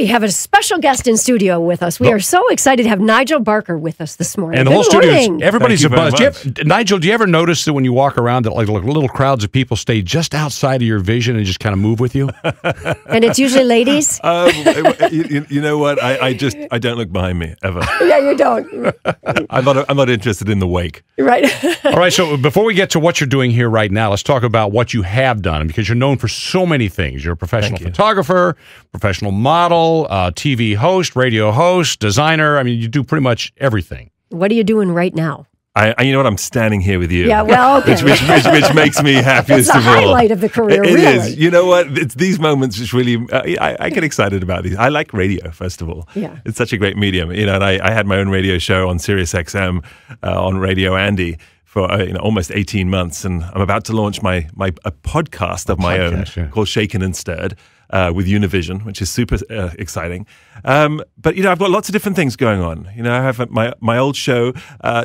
we have a special guest in studio with us. We are so excited to have Nigel Barker with us this morning. And the whole studio, everybody's a buzz. Nigel, do you ever notice that when you walk around that like little crowds of people stay just outside of your vision and just kind of move with you? And it's usually ladies? You know what? I don't look behind me, ever. Yeah, you don't. I'm not interested in the wake. Right. All right, so before we get to what you're doing here right now, let's talk about what you have done, because you're known for so many things. You're a professional photographer, professional model, TV host, radio host, designer. I mean, you do pretty much everything. What are you doing right now? You know what? I'm standing here with you. Yeah, well, okay. which makes me happiest of all. It's the highlight of the career, It really. is. You know what? It's these moments which really, I get excited about these. I like radio, first of all. Yeah. It's such a great medium. You know, and I had my own radio show on Sirius XM on Radio Andy for almost 18 months, and I'm about to launch a podcast of my own called Shaken and Stirred with Univision, which is super exciting. But I've got lots of different things going on. I have my old show,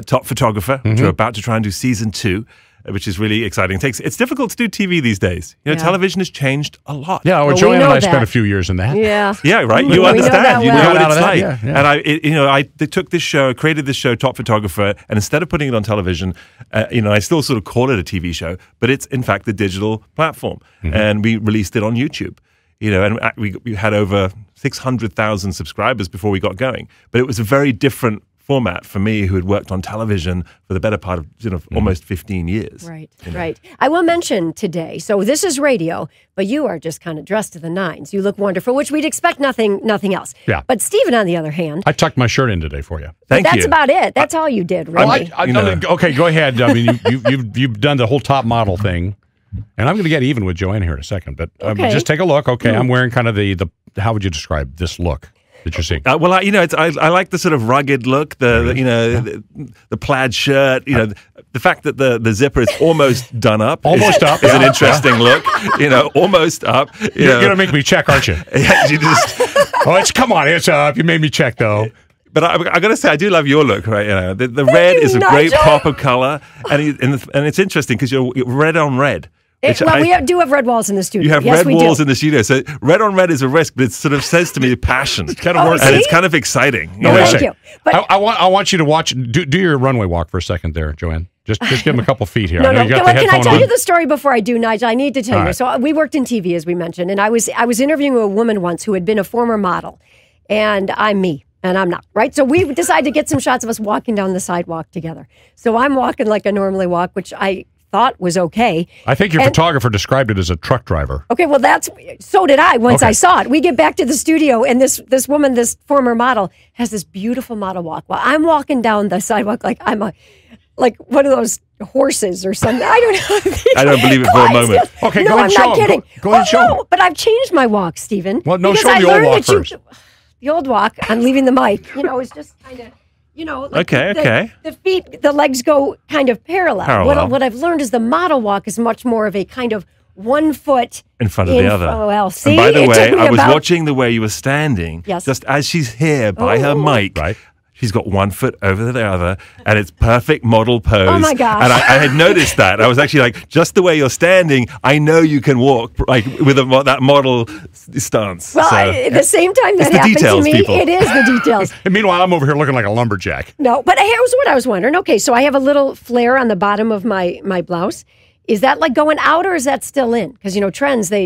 Top Photographer, which we're about to try and do season 2. Which is really exciting. It's difficult to do TV these days. Television has changed a lot. Yeah, JoAnne and I spent a few years in that. Yeah, right. You understand. You know what it's like. Yeah, yeah. And I took this show, created this show, Top Photographer, and instead of putting it on television, I still sort of call it a TV show, but it's in fact a digital platform, and we released it on YouTube. And we had over 600,000 subscribers before we got going, but it was a very different format for me, who had worked on television for the better part of almost 15 years. Right, right. I will mention today, so this is radio, but you are just kind of dressed to the nines. You look wonderful, which we'd expect nothing else. Yeah. But Stephen, on the other hand, I tucked my shirt in today for you. Thank you. That's about it. That's all you did, really. Okay, go ahead. I mean, you've done the whole top model thing, and I'm going to get even with JoAnne here in a second. But just take a look. Okay, I'm wearing kind of the how would you describe this look that you're seeing? I like the sort of rugged look, the plaid shirt, the fact that the zipper is almost done up. Almost up. Is an interesting look, almost up. You're going to make me check, aren't you? Yeah, you just... come on, it's up. You made me check, though. But I got to say, I do love your look, right? The red is a great pop of color, and it's interesting because you're red on red. We do have red walls in the studio. You have red walls in the studio. So red on red is a risk, but it sort of says to me passion. It kind of works. And it's kind of exciting. Thank you. But I want you to watch, do your runway walk for a second there, JoAnne. Just give him a couple feet here. No. Can I tell you the story before I do, Nigel? I need to tell you. Right. So we worked in TV, as we mentioned, and I was interviewing a woman once who had been a former model, and I'm me. And I'm not, right? So we decided to get some shots of us walking down the sidewalk together. So I'm walking like I normally walk, which I thought was okay. I think your photographer described it as a truck driver. Okay, well, so did I once I saw it. We get back to the studio, and this woman, this former model, has this beautiful model walk. Well, I'm walking down the sidewalk like I'm like one of those horses or something. I don't know. I don't believe it for a moment. Okay, no, go and show him. I'm not kidding. Go and show him. But I've changed my walk, Stephen. Well, no, show the old walk first. The old walk, I'm leaving the mic, is just kind of, like okay. The feet, the legs go kind of parallel. What I've learned is the model walk is much more of a kind of 1 foot in front of the other. Well, see, and by the way, I was watching the way you were standing. Yes. Just as she's here by her mic. Right. She's got 1 foot over the other, and it's perfect model pose. Oh, my gosh. And I had noticed that. I was actually like, just the way you're standing, I know you can walk like with that model stance. Well, at the same time that happened to me, it is the details. And meanwhile, I'm over here looking like a lumberjack. No, but here's what I was wondering. Okay, so I have a little flare on the bottom of my blouse. Is that like going out, or is that still in? Because,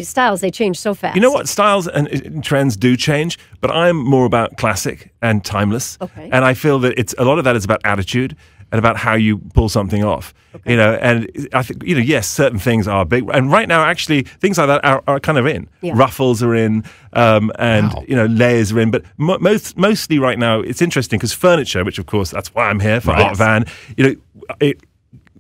styles, they change so fast. You know what? Styles and trends do change, but I'm more about classic and timeless. Okay. And I feel that a lot of that is about attitude and about how you pull something off. Okay. And I think, yes, certain things are big. And right now, actually, things like that are kind of in. Yeah. Ruffles are in, layers are in. But mostly right now, it's interesting because furniture, which, of course, that's why I'm here for Art Van,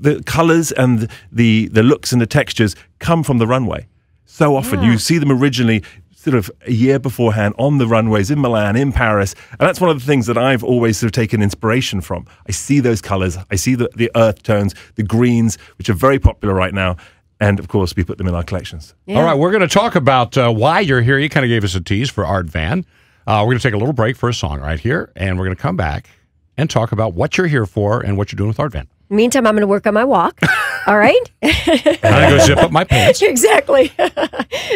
the colors and the looks and the textures come from the runway. So often you see them originally sort of a year beforehand on the runways in Milan, in Paris. And that's one of the things that I've always sort of taken inspiration from. I see those colors. I see the earth tones, the greens, which are very popular right now. And, of course, we put them in our collections. Yeah. All right, we're going to talk about why you're here. You kind of gave us a tease for Art Van. We're going to take a little break for a song right here, and we're going to come back and talk about what you're here for and what you're doing with Art Van. Meantime, I'm going to work on my walk. All right? I go zip up my pants. Exactly.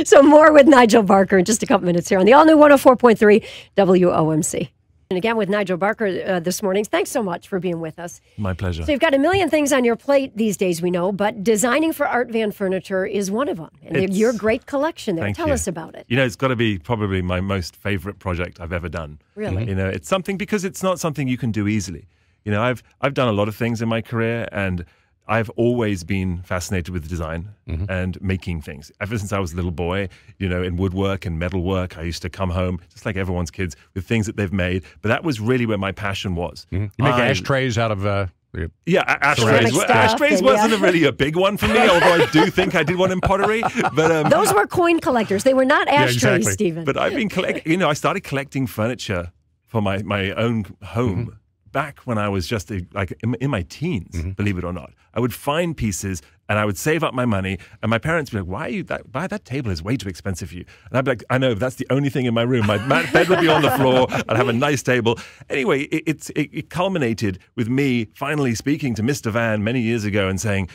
So more with Nigel Barker in just a couple minutes here on the all-new 104.3 WOMC. And again with Nigel Barker this morning. Thanks so much for being with us. My pleasure. So you've got a million things on your plate these days, we know, but designing for Art Van furniture is one of them. And your great collection there. Tell us about it. You know, it's got to be probably my most favorite project I've ever done. Really? You know, it's something because it's not something you can do easily. You know, I've done a lot of things in my career, and I've always been fascinated with design and making things. Ever since I was a little boy, you know, in woodwork and metalwork, I used to come home, just like everyone's kids, with things that they've made. But that was really where my passion was. You make ashtrays out of... ashtrays wasn't really a big one for me, although I do think I did one in pottery. But those were coin collectors. They were not ashtrays, exactly. Stephen. But I've been collecting, you know, I started collecting furniture for my own home back when I was just in my teens, believe it or not. I would find pieces and I would save up my money, and my parents would be like, why that table is way too expensive for you. And I'd be like, I know, that's the only thing in my room. My bed would be on the floor. I'd have a nice table. Anyway, it culminated with me finally speaking to Mr. Van many years ago and saying,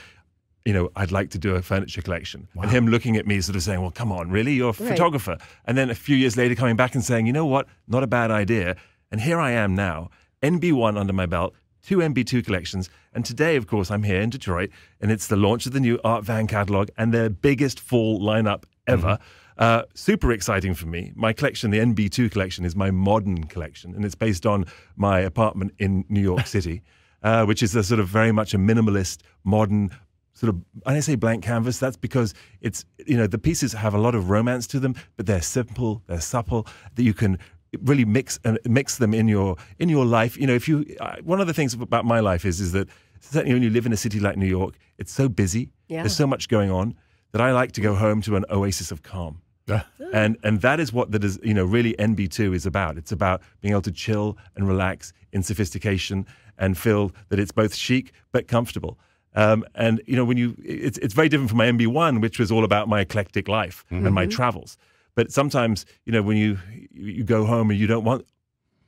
you know, I'd like to do a furniture collection. Wow. And him looking at me sort of saying, well, come on, really? You're a photographer. And then a few years later coming back and saying, you know what? Not a bad idea. And here I am now, NB1 under my belt, 2 NB2 collections. And today, of course, I'm here in Detroit, and it's the launch of the new Art Van catalog and their biggest fall lineup ever. Super exciting for me. My collection, the NB2 collection, is my modern collection, and it's based on my apartment in New York City, which is a sort of very much a minimalist, modern, sort of, when I say blank canvas, that's because it's, you know, the pieces have a lot of romance to them, but they're simple, they're supple, that you can really mix them in your life. You know, if you one of the things about my life is that certainly when you live in a city like New York, it's so busy. Yeah. There's so much going on that I like to go home to an oasis of calm. And that is what you know, really NB2 is about. It's about being able to chill and relax in sophistication and feel that it's both chic but comfortable. And you know, it's very different from my NB1, which was all about my eclectic life and my travels. But sometimes, you know, when you go home and you don't want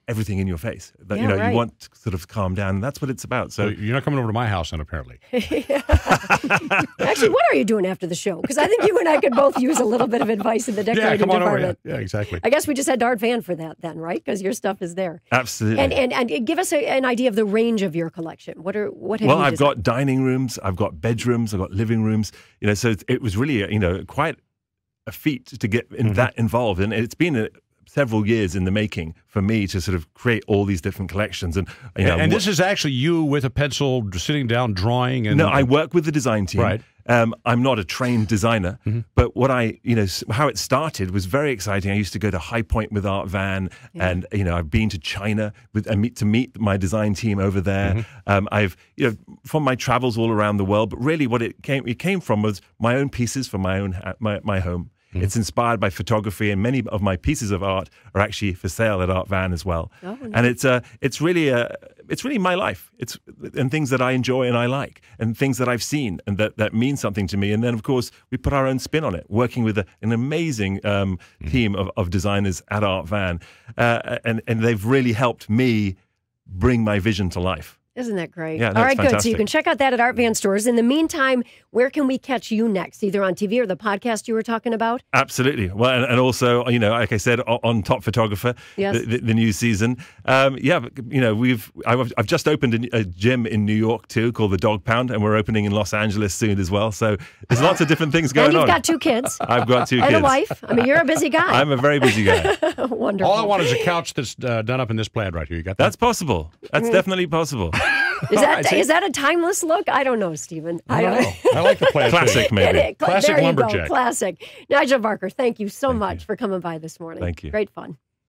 everything in your face, you know, you want to sort of calm down, and that's what it's about. So you're not coming over to my house then, apparently. Actually, what are you doing after the show? Because I think you and I could both use a little bit of advice in the decorating department. Yeah, exactly. I guess we just had to Art Van for that then, right? Because your stuff is there. Absolutely. And give us an idea of the range of your collection. What have you designed? I've got dining rooms, I've got bedrooms, I've got living rooms. You know, so it was really, you know, quite a feat to get that involved, and it's been several years in the making for me to sort of create all these different collections. And you know, and this is actually you with a pencil sitting down drawing. And no, I work with the design team. Right. I'm not a trained designer, but how it started was very exciting. I used to go to High Point with Art Van, and you know, I've been to China to meet my design team over there. I've, you know, from my travels all around the world, but really what it came from was my own pieces from my own my home. It's inspired by photography, and many of my pieces of art are actually for sale at Art Van as well. Oh, nice. And it's really my life. And things that I enjoy and I like, and things that I've seen and that mean something to me. And then, of course, we put our own spin on it, working with an amazing team of designers at Art Van, and they've really helped me bring my vision to life. Isn't that great? Yeah, all right, fantastic. Good. So you can check out that at Art Van stores. In the meantime, where can we catch you next? Either on TV or the podcast you were talking about? Absolutely. Well, and also, you know, like I said, on Top Photographer, the new season. You know, I've just opened a gym in New York too, called the Dog Pound, and we're opening in Los Angeles soon as well. So there's lots of different things going on. And you've got 2 kids. I've got 2 kids. And a wife. I mean, you're a busy guy. I'm a very busy guy. Wonderful. All I want is a couch that's done up in this plan right here. You got that? That's possible. That's definitely possible. Is that a timeless look? I don't know, Stephen. I don't know. I like the plan. Classic, maybe. Classic there lumberjack. You go. Classic. Nigel Barker, thank you so much for coming by this morning. Thank you. Great fun.